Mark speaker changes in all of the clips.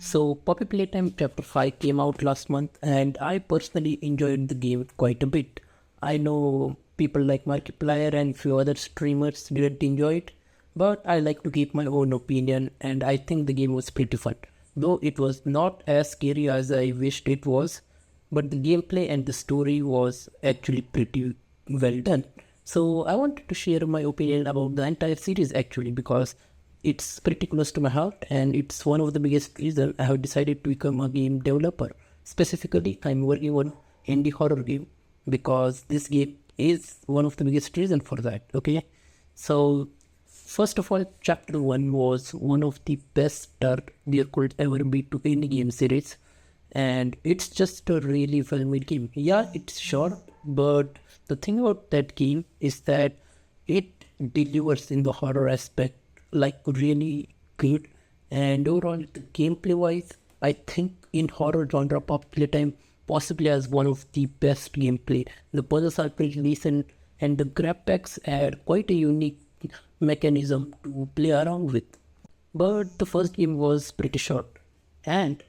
Speaker 1: So, Poppy Playtime Chapter 5 came out last month, and I personally enjoyed the game quite a bit. I know people like Markiplier and few other streamers didn't enjoy it, but I like to keep my own opinion, and I think the game was pretty fun. Though it was not as scary as I wished it was, but the gameplay and the story was actually pretty well done. So I wanted to share my opinion about the entire series actually because it's pretty close to my heart and it's one of the biggest reasons I have decided to become a game developer. Specifically, I'm working on indie horror game because this game is one of the biggest reason for that. Okay, so first of all, chapter 1 was one of the best start there could ever be to any game series, and it's just a really well made game. Yeah, it's short, but the thing about that game is that it delivers in the horror aspect like really good, and overall the gameplay wise I think in horror genre Pop Playtime possibly has one of the best gameplay. The puzzles are pretty decent and the grab packs add quite a unique mechanism to play around with. But the first game was pretty short, and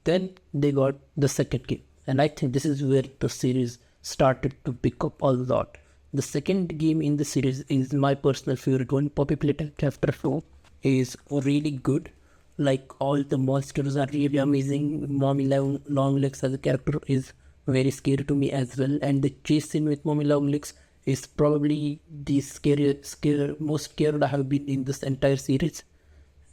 Speaker 1: then they got the second game, and I think this is where the series started to pick up a lot. The second game in the series is my personal favorite one. Poppy Playtime Chapter 4 is really good. Like, all the monsters are really amazing. Mommy Longlegs as a character is very scary to me as well, and the chase scene with Mommy Longlegs is probably the most scared I have been in this entire series.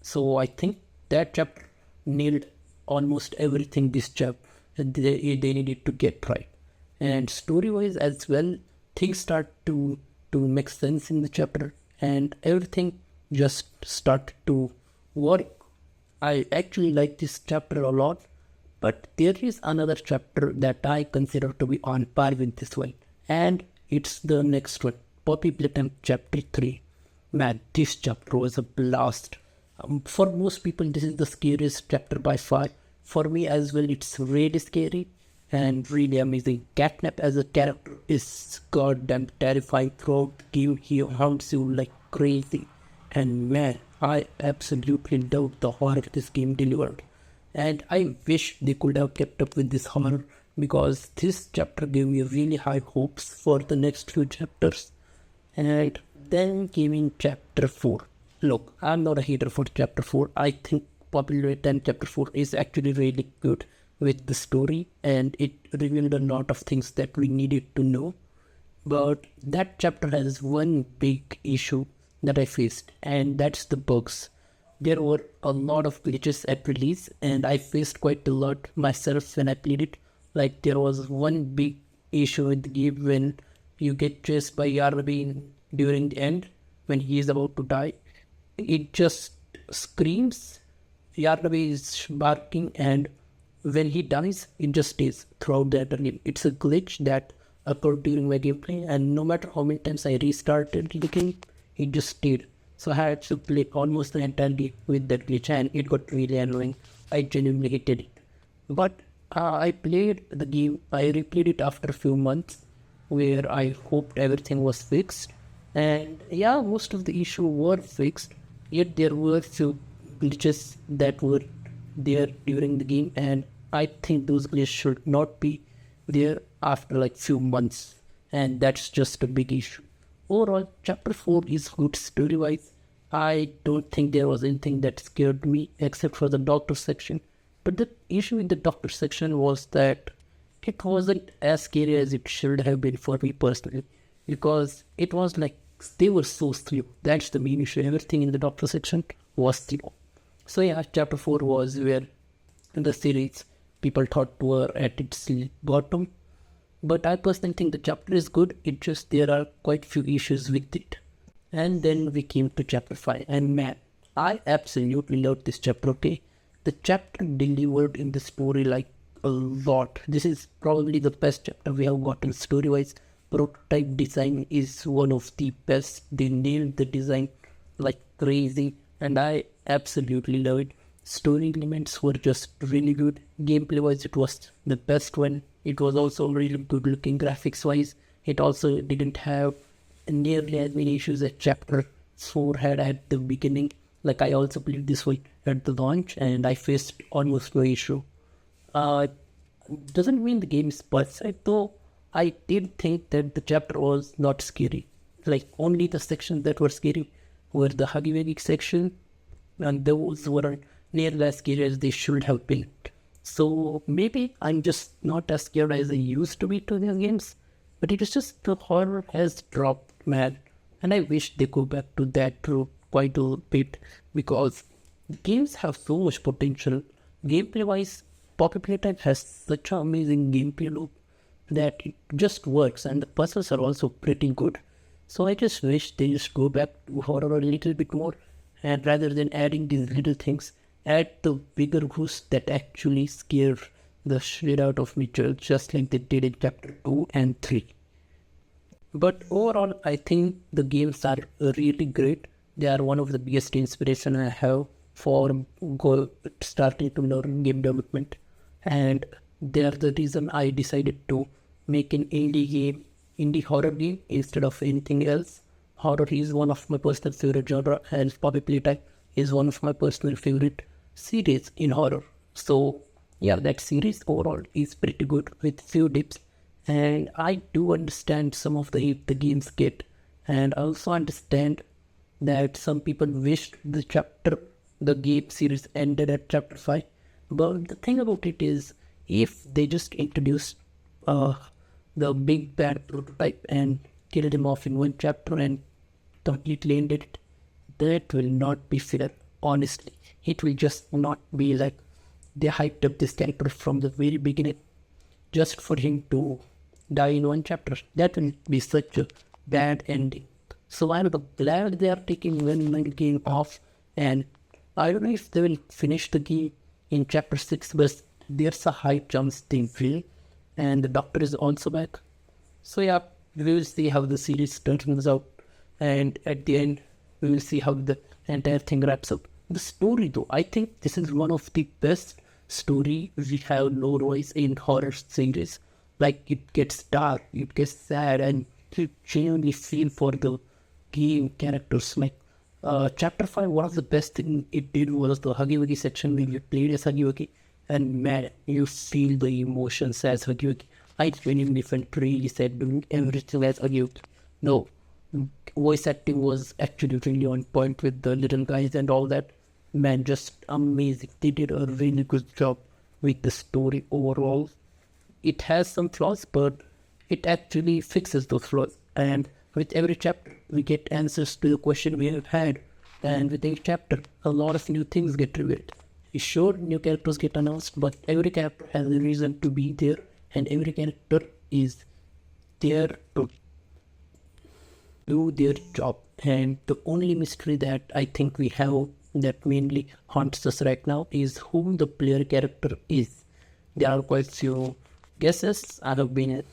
Speaker 1: So I think that chapter nailed almost everything this chapter they needed to get right. And story wise as well, things start to make sense in the chapter and everything just start to work. I actually like this chapter a lot, but there is another chapter that I consider to be on par with this one, and it's the next one, Poppy Playtime Chapter 3. Man, this chapter was a blast. For most people, this is the scariest chapter by far. For me as well, it's really scary and really amazing. Catnap as a character is goddamn terrifying throughout the game. He haunts you like crazy. And man, I absolutely love the horror this game delivered. And I wish they could have kept up with this horror because this chapter gave me really high hopes for the next few chapters. And then came in chapter 4. Look, I'm not a hater for chapter 4. I think Popular 10 chapter 4 is actually really good with the story and it revealed a lot of things that we needed to know. But that chapter has one big issue that I faced, and that's the bugs. There were a lot of glitches at release and I faced quite a lot myself when I played it. Like, there was one big issue with the game when you get chased by Yarnaby during the end when he is about to die. It just screams, Yarnaby is barking, and when he dies, it just stays throughout the entire game. It's a glitch that occurred during my gameplay, and no matter how many times I restarted the game, it just stayed. So I had to play almost the entire game with that glitch, and it got really annoying. I genuinely hated it. But I played the game, I replayed it after a few months, where I hoped everything was fixed. And yeah, most of the issues were fixed, yet there were few glitches that were there during the game, and I think those glitches should not be there after like few months, and that's just a big issue. Overall, chapter 4 is good story wise. I don't think there was anything that scared me except for the doctor section, but the issue in the doctor section was that it wasn't as scary as it should have been for me personally, because it was like they were so slow. That's the main issue. Everything in the doctor section was slow. So yeah, chapter 4 was where in the series people thought were at its bottom. But I personally think the chapter is good, it just there are quite few issues with it. And then we came to chapter 5, and man, I absolutely loved this chapter, okay? The chapter delivered in the story like a lot. This is probably the best chapter we have gotten story-wise. Prototype design is one of the best. They nailed the design like crazy, and I absolutely love it. Story elements were just really good. Gameplay wise, it was the best one. It was also really good looking graphics wise. It also didn't have nearly as many issues as chapter 4 had at the beginning. Like, I also played this one at the launch, and I faced almost no issue. Uh, doesn't mean the game is perfect though. I did think that the chapter was not scary. Like only the sections that were scary were the Huggy Wuggy section, and those weren't nearly as scary as they should have been. So maybe I'm just not as scared as I used to be to the games, but it is just the horror has dropped, man. And I wish they go back to that route quite a bit because games have so much potential. Gameplay wise, Pocket Playtime has such an amazing gameplay loop that it just works, and the puzzles are also pretty good. So I just wish they just go back to horror a little bit more, and rather than adding these little things, add the bigger ghosts that actually scare the shit out of me, just like they did in chapter 2 and 3. But overall, I think the games are really great. They are one of the biggest inspiration I have for starting to learn game development, and they are the reason I decided to make an indie horror game instead of anything else. Horror is one of my personal favorite genre, and Poppy Playtime is one of my personal favorite series in horror. So yeah, that series overall is pretty good with few dips, and I do understand some of the hate the games get, and I also understand that some people wished the game series ended at chapter 5. But the thing about it is, if they just introduced the big bad prototype and killed him off in one chapter and completely ended it, that will not be fair, honestly. It will just not be like they hyped up this character from the very beginning just for him to die in one chapter. That will be such a bad ending. So I'm glad they are taking one game off, and I don't know if they will finish the game in chapter 6, but there's a high chance they will, and the doctor is also back. So yeah, we will see how the series turns out, and at the end we will see how the entire thing wraps up. The story though, I think this is one of the best story we have lore-wise in horror series. Like it gets dark, it gets sad, and you genuinely feel for the game characters. Like chapter 5, one of the best thing it did was the Huggy Wuggy section where you played as Huggy Wuggy, and man, you feel the emotions as Huggy Wuggy. I genuinely felt really sad doing everything as Huggy Wuggy. No, voice acting was actually really on point with the little guys and all that. Man, just amazing. They did a really good job with the story overall. It has some flaws, but it actually fixes those flaws. And with every chapter, we get answers to the question we have had. And with each chapter, a lot of new things get revealed. Sure, new characters get announced, but every character has a reason to be there, and every character is there to do their job. And the only mystery that I think we have that mainly haunts us right now is who the player character is. There are quite few guesses. I have been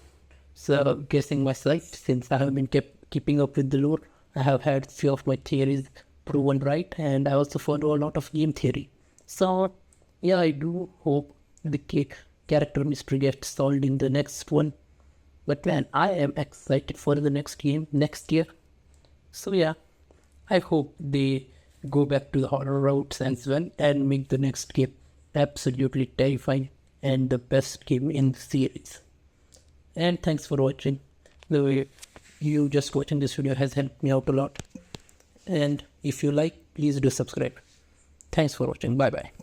Speaker 1: guessing myself since I have been keeping up with the lore. I have had few of my theories proven right, and I also follow a lot of game theory. So yeah, I do hope the character mystery gets solved in the next one. But man, I am excited for the next game next year. So yeah, I hope they go back to the horror routes as well and make the next game absolutely terrifying and the best game in the series. And thanks for watching. The way you just watching this video has helped me out a lot. And if you like, please do subscribe. Thanks for watching. Bye bye.